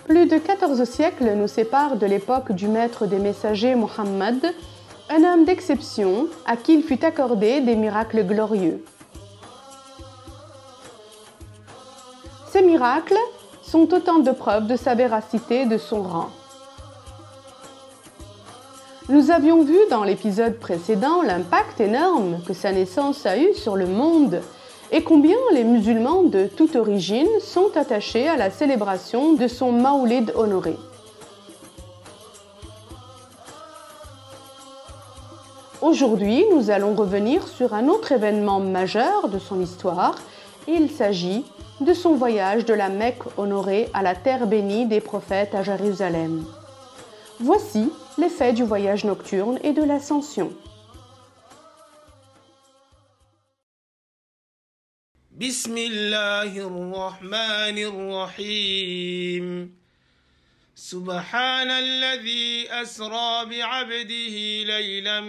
Plus de 14 siècles nous séparent de l'époque du maître des messagers Muhammad, un homme d'exception à qui il fut accordé des miracles glorieux. Ces miracles sont autant de preuves de sa véracité et de son rang. Nous avions vu dans l'épisode précédent l'impact énorme que sa naissance a eu sur le monde et combien les musulmans de toute origine sont attachés à la célébration de son Mawlid honoré. Aujourd'hui, nous allons revenir sur un autre événement majeur de son histoire. Il s'agit de son voyage de la Mecque honorée à la terre bénie des prophètes à Jérusalem. Voici les faits du voyage nocturne et de l'ascension. Bismillahirrahmanirrahim. Subhanalladhi asra bi'abdihi laylan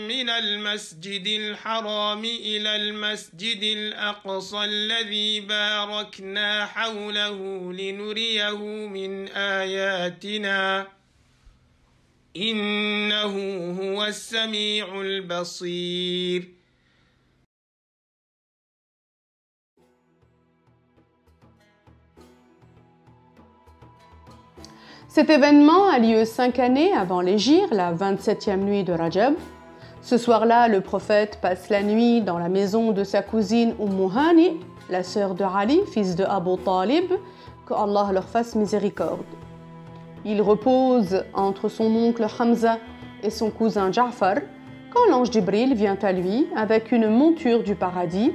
minal masjidil harami ilal masjidil aqsa alladhi barakna hawlahu linuriyahu min ayatina. Innahu huwas sami'ul basir. Cet événement a lieu 5 années avant l'Hégire, la 27e nuit de Rajab. Ce soir-là, le prophète passe la nuit dans la maison de sa cousine Hani, la sœur de Ali, fils de Abu Talib, que Allah leur fasse miséricorde. Il repose entre son oncle Hamza et son cousin Ja'far quand l'ange Jibril vient à lui avec une monture du paradis,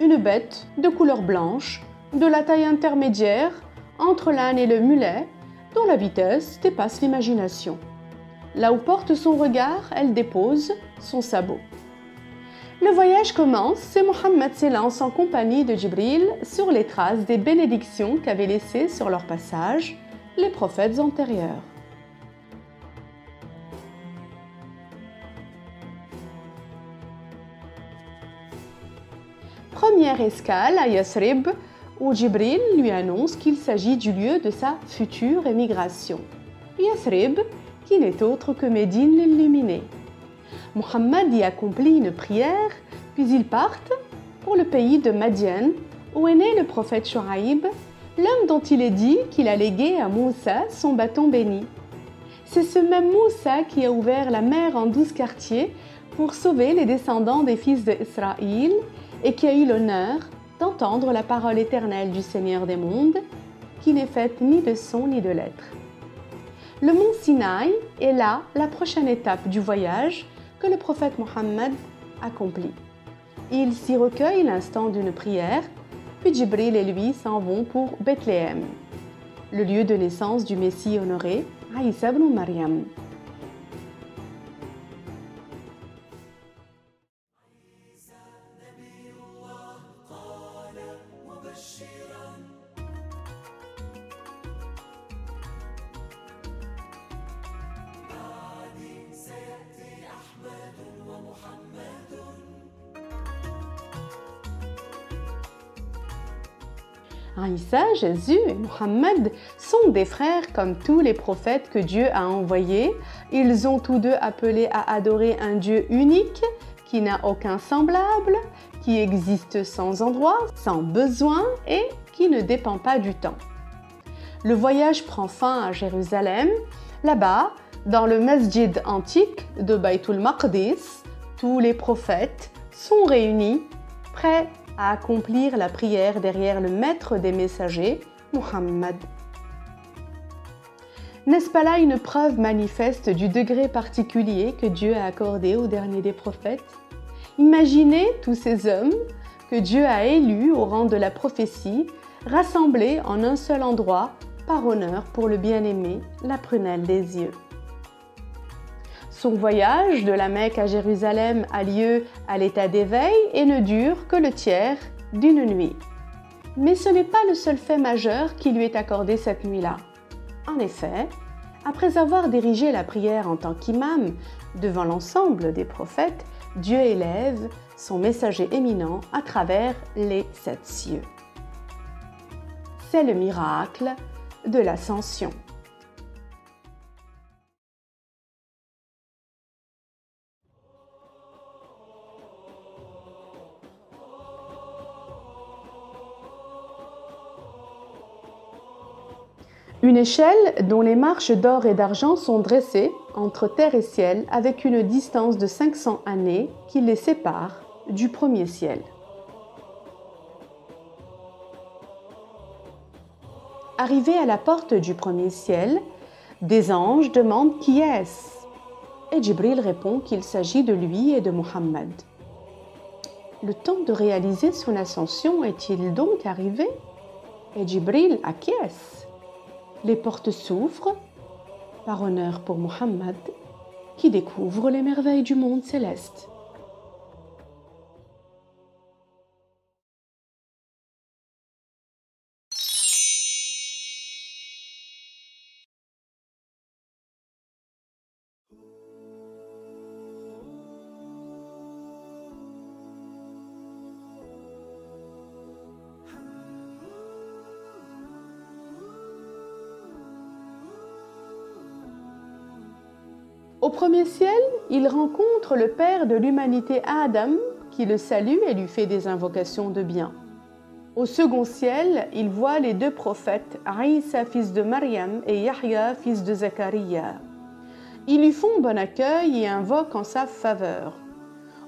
une bête de couleur blanche, de la taille intermédiaire entre l'âne et le mulet, dont la vitesse dépasse l'imagination. Là où porte son regard, elle dépose son sabot. Le voyage commence et Mohammed s'élance en compagnie de Jibril sur les traces des bénédictions qu'avaient laissées sur leur passage les prophètes antérieurs. Première escale à Yathrib, où Jibril lui annonce qu'il s'agit du lieu de sa future émigration. Yathrib, qui n'est autre que Médine l'illuminée. Mohammed y accomplit une prière, puis ils partent pour le pays de Madian, où est né le prophète Shuaïb, l'homme dont il est dit qu'il a légué à Moussa son bâton béni. C'est ce même Moussa qui a ouvert la mer en 12 quartiers pour sauver les descendants des fils d'Israël et qui a eu l'honneur d'entendre la parole éternelle du Seigneur des mondes, qui n'est faite ni de son ni de lettres. Le mont Sinaï est là la prochaine étape du voyage que le prophète Mohammed accomplit. Il s'y recueille l'instant d'une prière, puis Jibril et lui s'en vont pour Bethléem, le lieu de naissance du Messie honoré, Isa ibn Maryam. Isa, Jésus et Mohammed sont des frères comme tous les prophètes que Dieu a envoyés. Ils ont tous deux appelé à adorer un Dieu unique, qui n'a aucun semblable, qui existe sans endroit, sans besoin et qui ne dépend pas du temps. Le voyage prend fin à Jérusalem. Là-bas, dans le masjid antique de Baytul Maqdis, tous les prophètes sont réunis, prêts à accomplir la prière derrière le maître des messagers, Muhammad. N'est-ce pas là une preuve manifeste du degré particulier que Dieu a accordé au dernier des prophètes? Imaginez tous ces hommes que Dieu a élus au rang de la prophétie, rassemblés en un seul endroit, par honneur pour le bien-aimé, la prunelle des yeux. Son voyage de la Mecque à Jérusalem a lieu à l'état d'éveil et ne dure que le tiers d'une nuit. Mais ce n'est pas le seul fait majeur qui lui est accordé cette nuit-là. En effet, après avoir dirigé la prière en tant qu'imam devant l'ensemble des prophètes, Dieu élève son messager éminent à travers les 7 cieux. C'est le miracle de l'ascension. Une échelle dont les marches d'or et d'argent sont dressées entre terre et ciel avec une distance de 500 années qui les sépare du premier ciel. Arrivé à la porte du premier ciel, des anges demandent qui est-ce ? Et Djibril répond qu'il s'agit de lui et de Muhammad. Le temps de réaliser son ascension est-il donc arrivé ? Et Djibril acquiesce. Les portes s'ouvrent, par honneur pour Muhammad, qui découvre les merveilles du monde céleste. Au premier ciel, il rencontre le père de l'humanité Adam, qui le salue et lui fait des invocations de bien. Au second ciel, il voit les deux prophètes, Isa, fils de Maryam, et Yahya, fils de Zachariah. Ils lui font bon accueil et invoquent en sa faveur.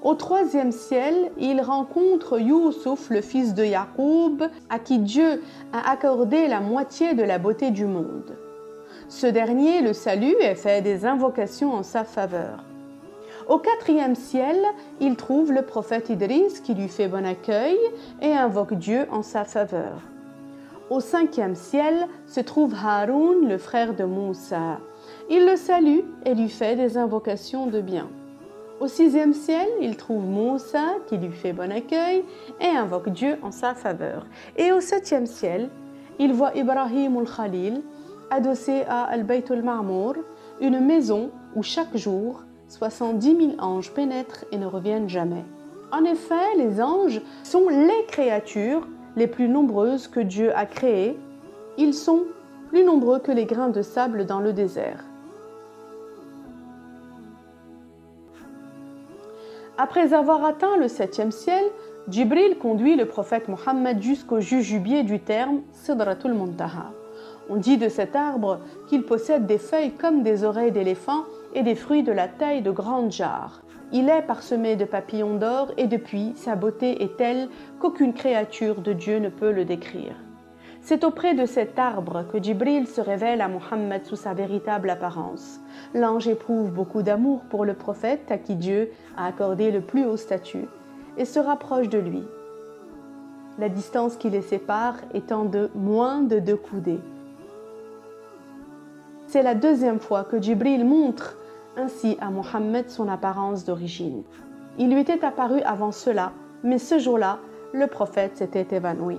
Au troisième ciel, il rencontre Youssouf, le fils de Yaqub, à qui Dieu a accordé la moitié de la beauté du monde. Ce dernier le salue et fait des invocations en sa faveur. Au quatrième ciel, il trouve le prophète Idriss qui lui fait bon accueil et invoque Dieu en sa faveur. Au cinquième ciel se trouve Haroun, le frère de Moussa. Il le salue et lui fait des invocations de bien. Au sixième ciel, il trouve Moussa qui lui fait bon accueil et invoque Dieu en sa faveur. Et au septième ciel, il voit Ibrahim al-Khalil adossé à Al-Bayt al-Ma'mour, une maison où chaque jour 70 000 anges pénètrent et ne reviennent jamais. En effet, les anges sont les créatures les plus nombreuses que Dieu a créées. Ils sont plus nombreux que les grains de sable dans le désert. Après avoir atteint le septième ciel, Djibril conduit le prophète Mohammed jusqu'au jujubier du terme Sidratul Muntaha. On dit de cet arbre qu'il possède des feuilles comme des oreilles d'éléphant et des fruits de la taille de grandes jarres. Il est parsemé de papillons d'or et depuis, sa beauté est telle qu'aucune créature de Dieu ne peut le décrire. C'est auprès de cet arbre que Djibril se révèle à Mohammed sous sa véritable apparence. L'ange éprouve beaucoup d'amour pour le prophète à qui Dieu a accordé le plus haut statut et se rapproche de lui. La distance qui les sépare étant de moins de 2 coudées. C'est la deuxième fois que Djibril montre ainsi à Mohammed son apparence d'origine. Il lui était apparu avant cela, mais ce jour-là, le prophète s'était évanoui.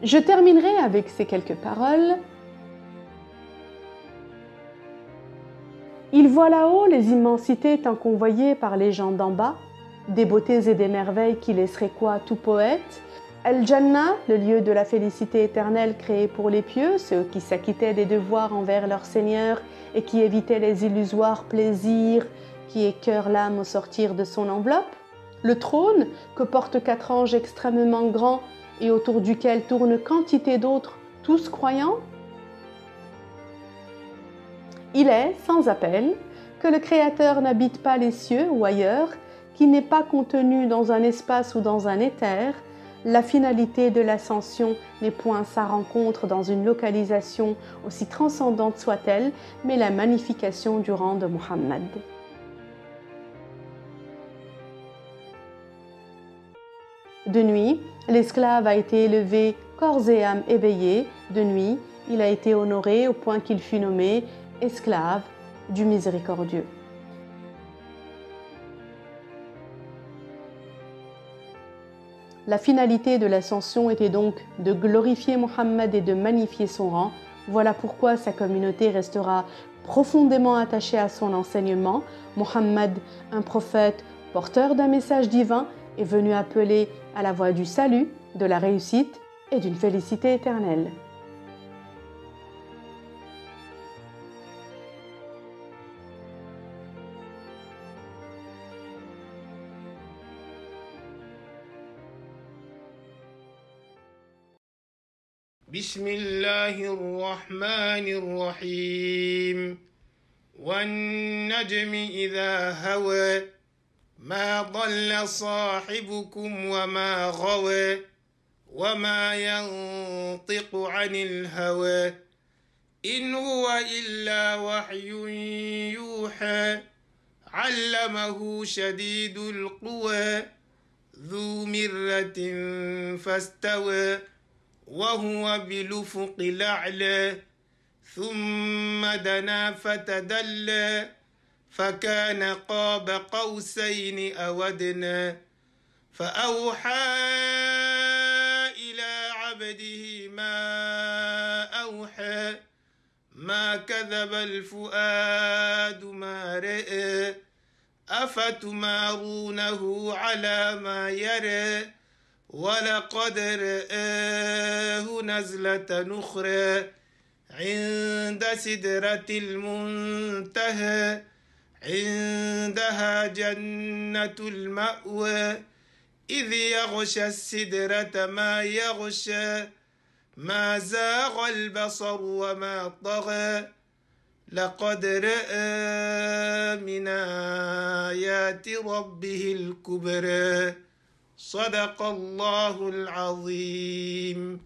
Je terminerai avec ces quelques paroles. Il voit là-haut les immensités tant convoyées par les gens d'en bas, des beautés et des merveilles qui laisseraient quoi à tout poète. Al-Jannah, le lieu de la félicité éternelle créé pour les pieux, ceux qui s'acquittaient des devoirs envers leur Seigneur et qui évitaient les illusoires plaisirs qui écœurent l'âme au sortir de son enveloppe. Le trône que portent 4 anges extrêmement grands et autour duquel tourne quantité d'autres, tous croyants. Il est, sans appel, que le Créateur n'habite pas les cieux ou ailleurs, qu'il n'est pas contenu dans un espace ou dans un éther. La finalité de l'ascension n'est point sa rencontre dans une localisation aussi transcendante soit-elle, mais la magnification du rang de Muhammad. De nuit, l'esclave a été élevé corps et âme éveillés. De nuit, il a été honoré au point qu'il fut nommé esclave du miséricordieux. La finalité de l'ascension était donc de glorifier Mohammed et de magnifier son rang. Voilà pourquoi sa communauté restera profondément attachée à son enseignement. Mohammed, un prophète porteur d'un message divin, est venu appeler à la voie du salut, de la réussite et d'une félicité éternelle. بسم الله الرحمن الرحيم والنجم إذا هوى ما ضل صاحبكم وما غوى وما ينطق عن الهوى إن هو إلا وحي يوحى علمه شديد القوى ذو مرة فاستوى وهو بالأفق الأعلى ثم دنا فتدلى فكان قاب قوسين أو أدنى فأوحى إلى عبده ما أوحى ما كذب الفؤاد ما رأى أفتمارونه على ما يرى ولقد رآه نزلة أخرى عند سدرة المنتهى عندها جنة المأوى إذ يغشى السدرة ما يغشى ما زاغ البصر وما طغى لقد رأى من آيات ربه الكبرى صدق الله العظيم.